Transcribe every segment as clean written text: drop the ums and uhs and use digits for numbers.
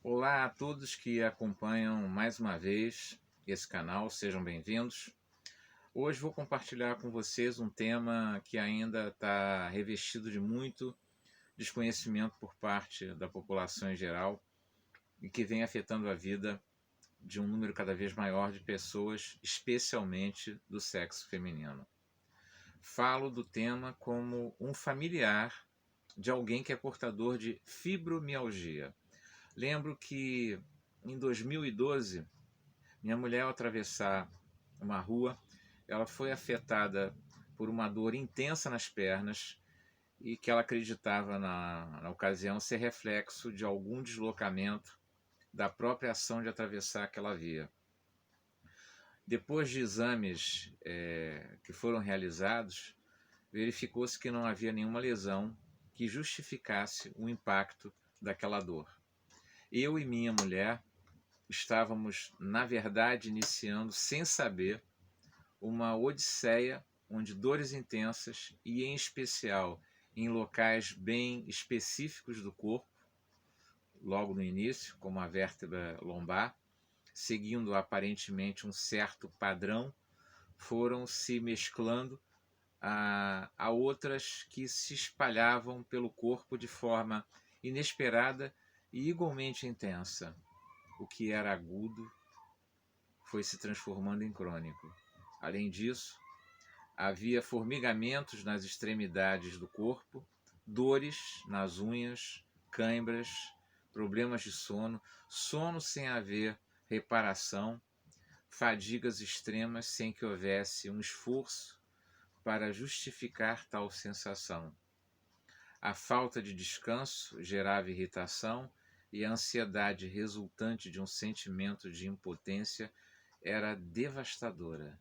Olá a todos que acompanham mais uma vez esse canal, sejam bem-vindos. Hoje vou compartilhar com vocês um tema que ainda está revestido de muito desconhecimento por parte da população em geral e que vem afetando a vida de um número cada vez maior de pessoas, especialmente do sexo feminino. Falo do tema como um familiar de alguém que é portador de fibromialgia. Lembro que em 2012, minha mulher, ao atravessar uma rua, ela foi afetada por uma dor intensa nas pernas e que ela acreditava na ocasião ser reflexo de algum deslocamento da própria ação de atravessar aquela via. Depois de exames que foram realizados, verificou-se que não havia nenhuma lesão que justificasse o impacto daquela dor. Eu e minha mulher estávamos, na verdade, iniciando, sem saber, uma odisseia onde dores intensas, e em especial em locais bem específicos do corpo, logo no início, como a vértebra lombar, seguindo aparentemente um certo padrão, foram se mesclando a outras que se espalhavam pelo corpo de forma inesperada e igualmente intensa. O que era agudo foi se transformando em crônico. Além disso, havia formigamentos nas extremidades do corpo, dores nas unhas, cãibras, problemas de sono, sono sem haver reparação, fadigas extremas sem que houvesse um esforço para justificar tal sensação. A falta de descanso gerava irritação e a ansiedade resultante de um sentimento de impotência era devastadora.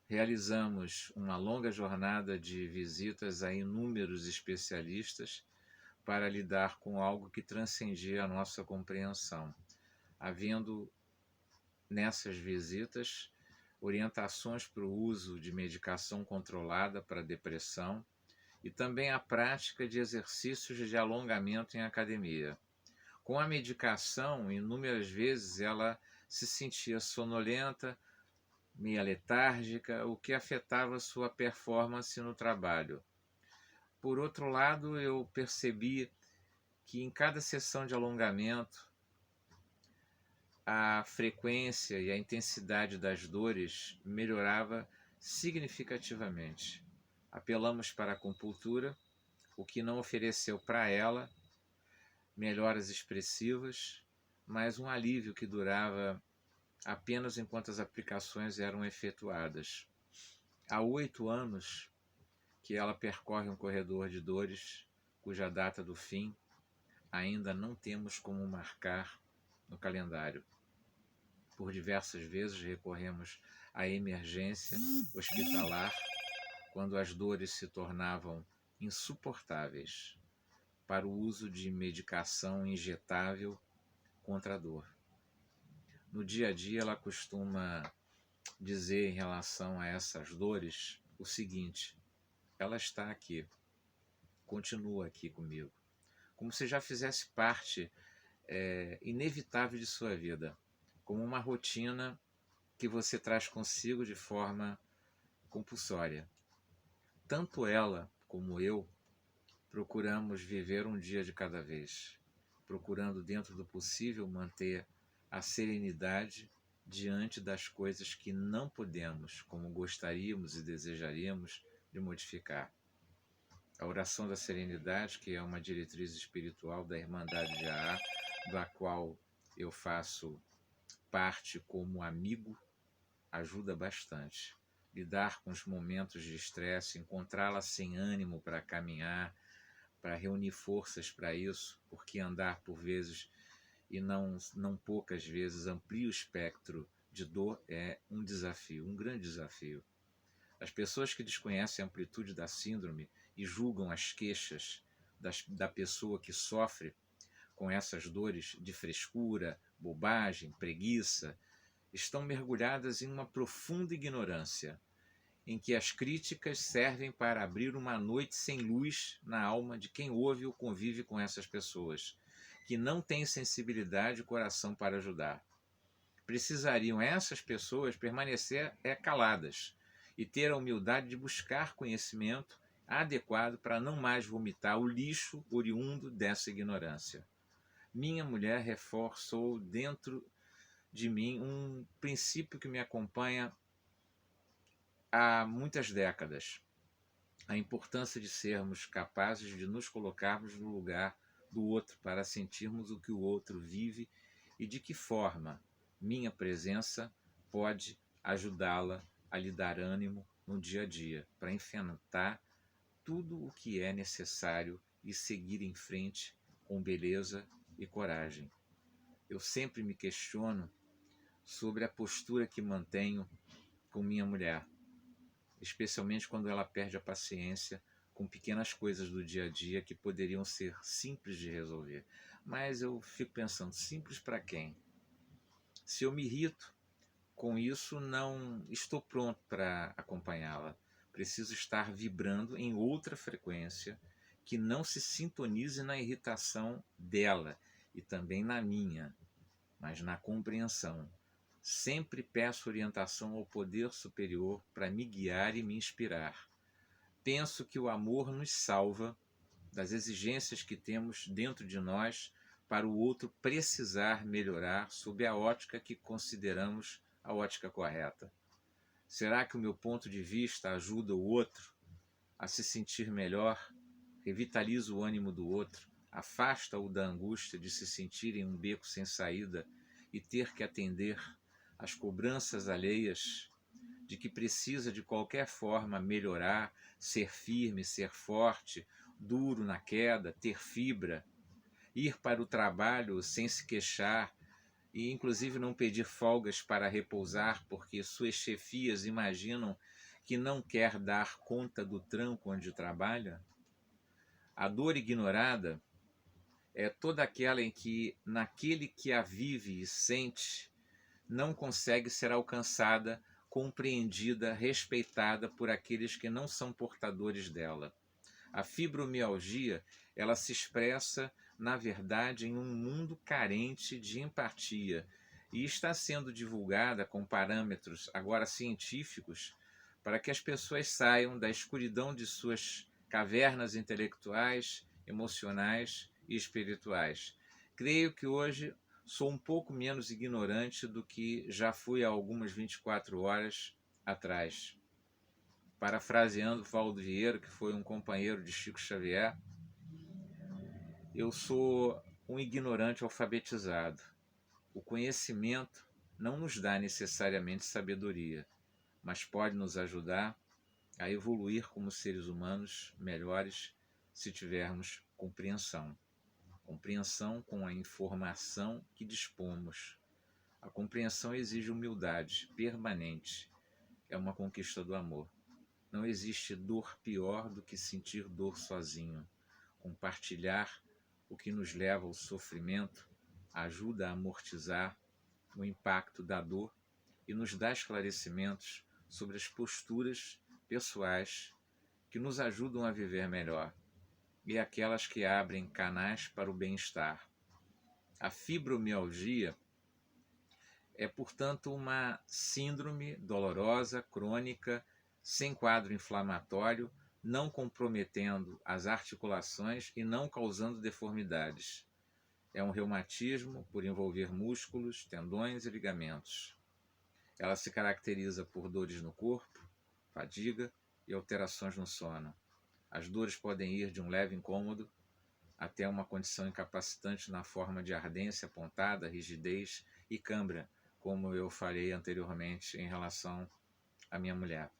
Realizamos uma longa jornada de visitas a inúmeros especialistas para lidar com algo que transcendia a nossa compreensão, havendo nessas visitas orientações para o uso de medicação controlada para depressão e também a prática de exercícios de alongamento em academia. Com a medicação, inúmeras vezes ela se sentia sonolenta, meia letárgica, o que afetava sua performance no trabalho. Por outro lado, eu percebi que em cada sessão de alongamento, a frequência e a intensidade das dores melhorava significativamente. Apelamos para a acupuntura, o que não ofereceu para ela melhoras expressivas, mas um alívio que durava apenas enquanto as aplicações eram efetuadas. Há 8 anos que ela percorre um corredor de dores, cuja data do fim ainda não temos como marcar no calendário. Por diversas vezes recorremos à emergência hospitalar quando as dores se tornavam insuportáveis para o uso de medicação injetável contra a dor. No dia a dia, ela costuma dizer em relação a essas dores o seguinte: ela está aqui, continua aqui comigo, como se já fizesse parte inevitável de sua vida, como uma rotina que você traz consigo de forma compulsória. Tanto ela como eu procuramos viver um dia de cada vez, procurando, dentro do possível, manter a serenidade diante das coisas que não podemos, como gostaríamos e desejaríamos, de modificar. A oração da serenidade, que é uma diretriz espiritual da Irmandade de AA, da qual eu faço parte como amigo, ajuda bastante. Lidar com os momentos de estresse, encontrá-la sem ânimo para caminhar, para reunir forças para isso, porque andar por vezes e não poucas vezes amplia o espectro de dor é um desafio, um grande desafio. As pessoas que desconhecem a amplitude da síndrome e julgam as queixas da pessoa que sofre com essas dores de frescura, bobagem, preguiça, estão mergulhadas em uma profunda ignorância, em que as críticas servem para abrir uma noite sem luz na alma de quem ouve ou convive com essas pessoas. que não têm sensibilidade e coração para ajudar. Precisariam essas pessoas permanecer caladas e ter a humildade de buscar conhecimento adequado para não mais vomitar o lixo oriundo dessa ignorância. Minha mulher reforçou dentro de mim um princípio que me acompanha há muitas décadas: a importância de sermos capazes de nos colocarmos no lugar do outro para sentirmos o que o outro vive e de que forma minha presença pode ajudá-la a lhe dar ânimo no dia a dia, para enfrentar tudo o que é necessário e seguir em frente com beleza e coragem. Eu sempre me questiono sobre a postura que mantenho com minha mulher, especialmente quando ela perde a paciência com pequenas coisas do dia a dia que poderiam ser simples de resolver. Mas eu fico pensando, simples para quem? Se eu me irrito com isso, não estou pronto para acompanhá-la. Preciso estar vibrando em outra frequência que não se sintonize na irritação dela e também na minha, mas na compreensão. Sempre peço orientação ao poder superior para me guiar e me inspirar. Penso que o amor nos salva das exigências que temos dentro de nós para o outro precisar melhorar sob a ótica que consideramos a ótica correta. Será que o meu ponto de vista ajuda o outro a se sentir melhor, revitaliza o ânimo do outro, afasta-o da angústia de se sentir em um beco sem saída e ter que atender às cobranças alheias de que precisa de qualquer forma melhorar, ser firme, ser forte, duro na queda, ter fibra, ir para o trabalho sem se queixar e inclusive não pedir folgas para repousar porque suas chefias imaginam que não quer dar conta do tranco onde trabalha? A dor ignorada é toda aquela em que, naquele que a vive e sente, não consegue ser alcançada, compreendida, respeitada por aqueles que não são portadores dela. A fibromialgia, ela se expressa, na verdade, em um mundo carente de empatia e está sendo divulgada com parâmetros agora científicos para que as pessoas saiam da escuridão de suas cavernas intelectuais, emocionais e espirituais. Creio que hoje sou um pouco menos ignorante do que já fui há algumas 24 horas atrás. Parafraseando Valdo Vieira, que foi um companheiro de Chico Xavier, eu sou um ignorante alfabetizado. O conhecimento não nos dá necessariamente sabedoria, mas pode nos ajudar a evoluir como seres humanos melhores se tivermos compreensão. Compreensão com a informação que dispomos. A compreensão exige humildade permanente. É uma conquista do amor. Não existe dor pior do que sentir dor sozinho. Compartilhar o que nos leva ao sofrimento ajuda a amortizar o impacto da dor e nos dá esclarecimentos sobre as posturas pessoais que nos ajudam a viver melhor e aquelas que abrem canais para o bem-estar. A fibromialgia é, portanto, uma síndrome dolorosa, crônica, sem quadro inflamatório, não comprometendo as articulações e não causando deformidades. É um reumatismo por envolver músculos, tendões e ligamentos. Ela se caracteriza por dores no corpo, fadiga e alterações no sono. As dores podem ir de um leve incômodo até uma condição incapacitante na forma de ardência apontada, rigidez e cãibra, como eu falei anteriormente em relação à minha mulher.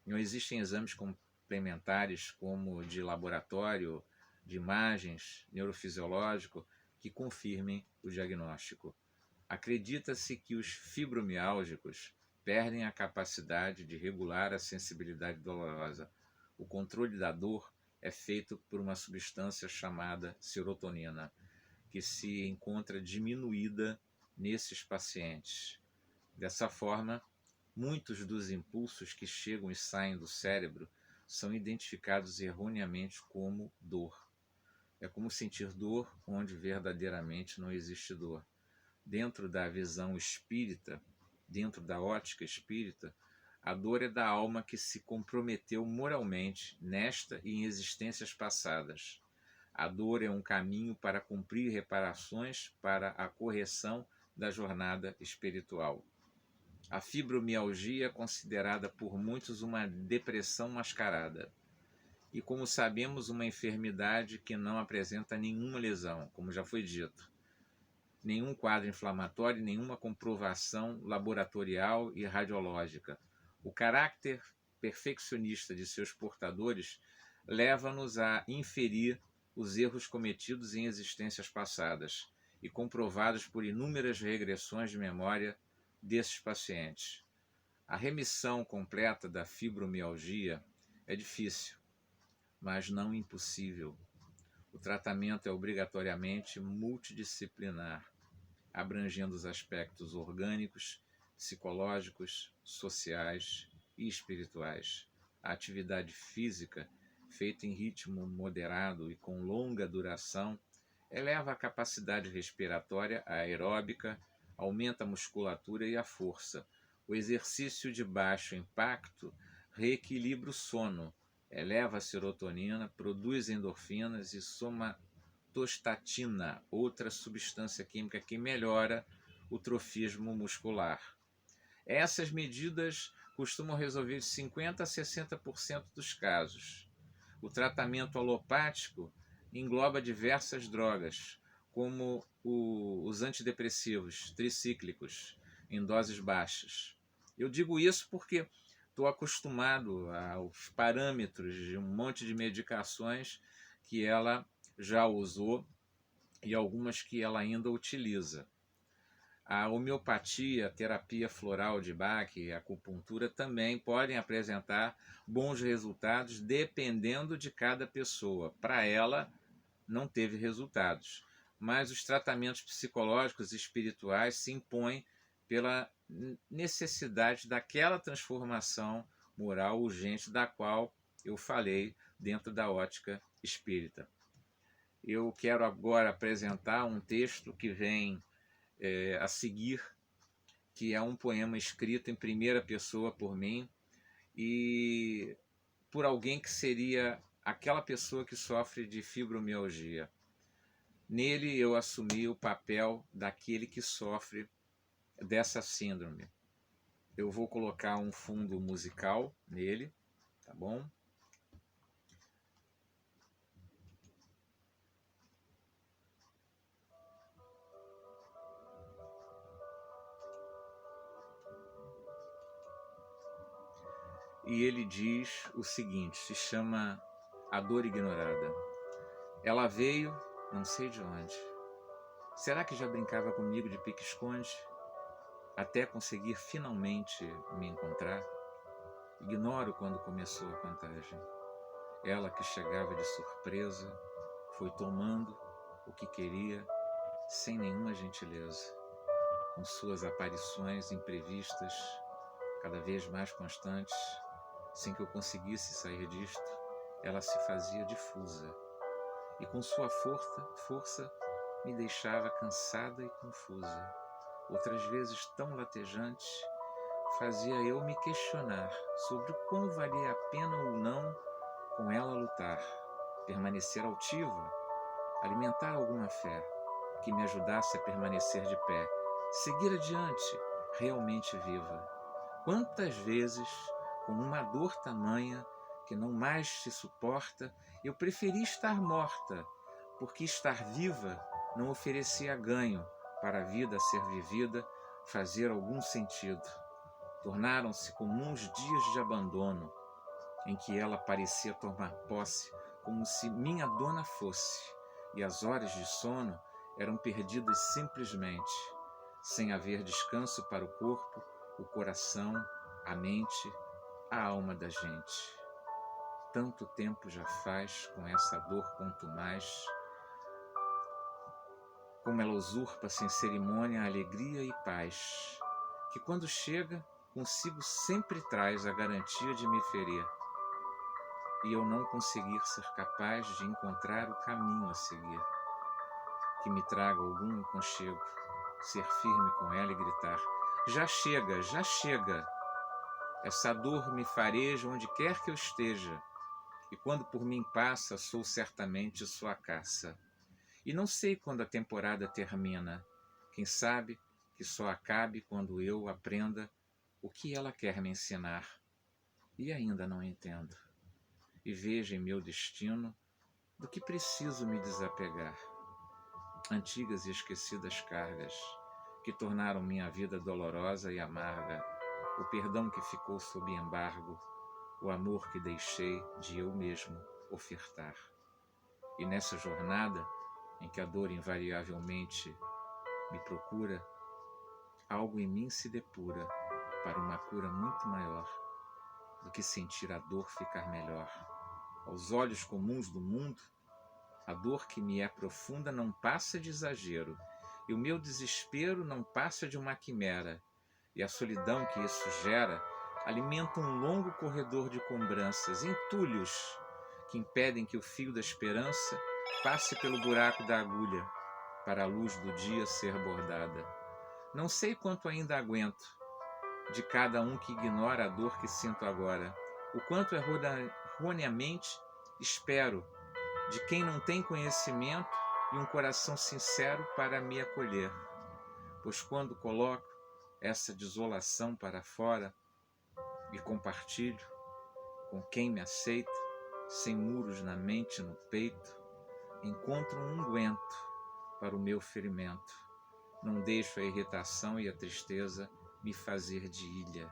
Não existem exames complementares como de laboratório, de imagens, neurofisiológico, que confirmem o diagnóstico. Acredita-se que os fibromiálgicos perdem a capacidade de regular a sensibilidade dolorosa. O controle da dor é feito por uma substância chamada serotonina, que se encontra diminuída nesses pacientes. Dessa forma, muitos dos impulsos que chegam e saem do cérebro são identificados erroneamente como dor. É como sentir dor onde verdadeiramente não existe dor. Dentro da visão espírita, dentro da ótica espírita, a dor é da alma que se comprometeu moralmente nesta e em existências passadas. A dor é um caminho para cumprir reparações para a correção da jornada espiritual. A fibromialgia é considerada por muitos uma depressão mascarada. E, como sabemos, uma enfermidade que não apresenta nenhuma lesão, como já foi dito. Nenhum quadro inflamatório, nenhuma comprovação laboratorial e radiológica. O caráter perfeccionista de seus portadores leva-nos a inferir os erros cometidos em existências passadas e comprovados por inúmeras regressões de memória desses pacientes. A remissão completa da fibromialgia é difícil, mas não impossível. O tratamento é obrigatoriamente multidisciplinar, abrangendo os aspectos orgânicos, psicológicos, sociais e espirituais. A atividade física, feita em ritmo moderado e com longa duração, eleva a capacidade respiratória aeróbica, aumenta a musculatura e a força. O exercício de baixo impacto reequilibra o sono, eleva a serotonina, produz endorfinas e somatostatina, outra substância química que melhora o trofismo muscular. Essas medidas costumam resolver de 50% a 60% dos casos. O tratamento alopático engloba diversas drogas, como os antidepressivos tricíclicos, em doses baixas. Eu digo isso porque estou acostumado aos parâmetros de um monte de medicações que ela já usou e algumas que ela ainda utiliza. A homeopatia, a terapia floral de Bach e a acupuntura também podem apresentar bons resultados dependendo de cada pessoa. Para ela, não teve resultados. Mas os tratamentos psicológicos e espirituais se impõem pela necessidade daquela transformação moral urgente da qual eu falei dentro da ótica espírita. Eu quero agora apresentar um texto que vem a seguir, que é um poema escrito em primeira pessoa por mim e por alguém que seria aquela pessoa que sofre de fibromialgia. Nele eu assumi o papel daquele que sofre dessa síndrome. Eu vou colocar um fundo musical nele, tá bom? E ele diz o seguinte, se chama A Dor Ignorada. Ela veio, não sei de onde. Será que já brincava comigo de pique-esconde? Até conseguir finalmente me encontrar? Ignoro quando começou a contagem. Ela que chegava de surpresa, foi tomando o que queria, sem nenhuma gentileza, com suas aparições imprevistas, cada vez mais constantes, sem que eu conseguisse sair disto, ela se fazia difusa, e com sua força me deixava cansada e confusa. Outras vezes, tão latejante, fazia eu me questionar sobre como valia a pena ou não com ela lutar, permanecer altiva, alimentar alguma fé que me ajudasse a permanecer de pé, seguir adiante, realmente viva. Quantas vezes, com uma dor tamanha que não mais se suporta, eu preferi estar morta, porque estar viva não oferecia ganho para a vida a ser vivida, fazer algum sentido. Tornaram-se comuns dias de abandono, em que ela parecia tomar posse como se minha dona fosse, e as horas de sono eram perdidas simplesmente, sem haver descanso para o corpo, o coração, a mente, a alma da gente. Tanto tempo já faz com essa dor quanto mais, como ela usurpa sem cerimônia alegria e paz, que quando chega, consigo sempre traz a garantia de me ferir. e eu não conseguir ser capaz de encontrar o caminho a seguir, que me traga algum aconchego, ser firme com ela e gritar: já chega, já chega! Essa dor me fareja onde quer que eu esteja, e quando por mim passa, sou certamente sua caça. E não sei quando a temporada termina, quem sabe que só acabe quando eu aprenda o que ela quer me ensinar, e ainda não entendo. E veja em meu destino do que preciso me desapegar. Antigas e esquecidas cargas que tornaram minha vida dolorosa e amarga, o perdão que ficou sob embargo, o amor que deixei de eu mesmo ofertar. E nessa jornada, em que a dor invariavelmente me procura, algo em mim se depura para uma cura muito maior do que sentir a dor ficar melhor. Aos olhos comuns do mundo, a dor que me é profunda não passa de exagero, e o meu desespero não passa de uma quimera, e a solidão que isso gera alimenta um longo corredor de cobranças, entulhos que impedem que o fio da esperança passe pelo buraco da agulha para a luz do dia ser bordada. Não sei quanto ainda aguento de cada um que ignora a dor que sinto agora, o quanto erroneamente espero de quem não tem conhecimento e um coração sincero para me acolher. Pois quando coloco essa desolação para fora e compartilho com quem me aceita, sem muros na mente e no peito, encontro um unguento para o meu ferimento. Não deixo a irritação e a tristeza me fazer de ilha.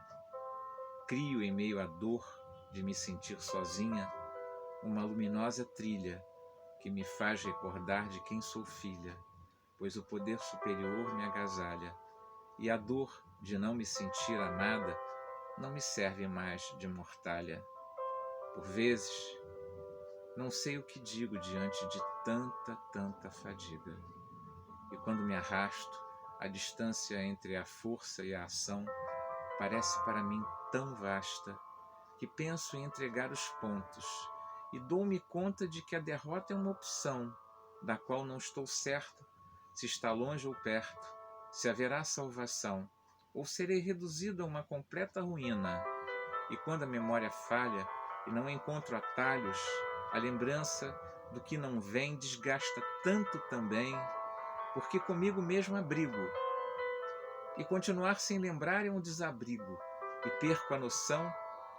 Crio em meio à dor de me sentir sozinha uma luminosa trilha que me faz recordar de quem sou filha, pois o poder superior me agasalha, e a dor de não me sentir amada não me serve mais de mortalha. Por vezes, não sei o que digo diante de tanta fadiga, e quando me arrasto, a distância entre a força e a ação parece para mim tão vasta que penso em entregar os pontos e dou-me conta de que a derrota é uma opção, da qual não estou certo se está longe ou perto, se haverá salvação, ou serei reduzido a uma completa ruína. E quando a memória falha e não encontro atalhos, a lembrança do que não vem desgasta tanto também, porque comigo mesmo abrigo. E continuar sem lembrar é um desabrigo, e perco a noção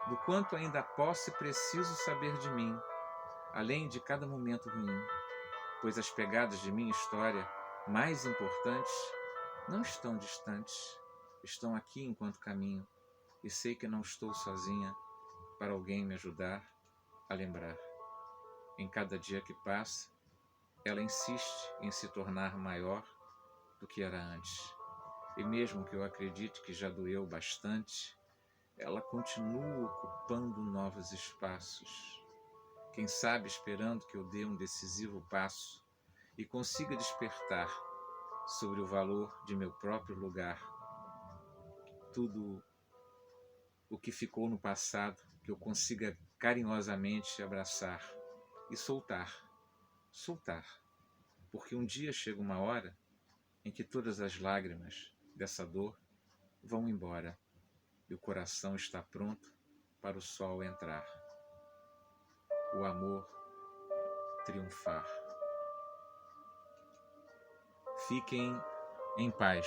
do quanto ainda posso e preciso saber de mim, além de cada momento ruim, pois as pegadas de minha história mais importantes não estão distantes, estão aqui enquanto caminho, e sei que não estou sozinha para alguém me ajudar a lembrar. Em cada dia que passa, ela insiste em se tornar maior do que era antes. E mesmo que eu acredite que já doeu bastante, ela continua ocupando novos espaços. Quem sabe esperando que eu dê um decisivo passo e consiga despertar sobre o valor de meu próprio lugar. Tudo o que ficou no passado, que eu consiga carinhosamente abraçar e soltar. Porque um dia chega uma hora em que todas as lágrimas dessa dor vão embora e o coração está pronto para o sol entrar, o amor triunfar. Fiquem em paz.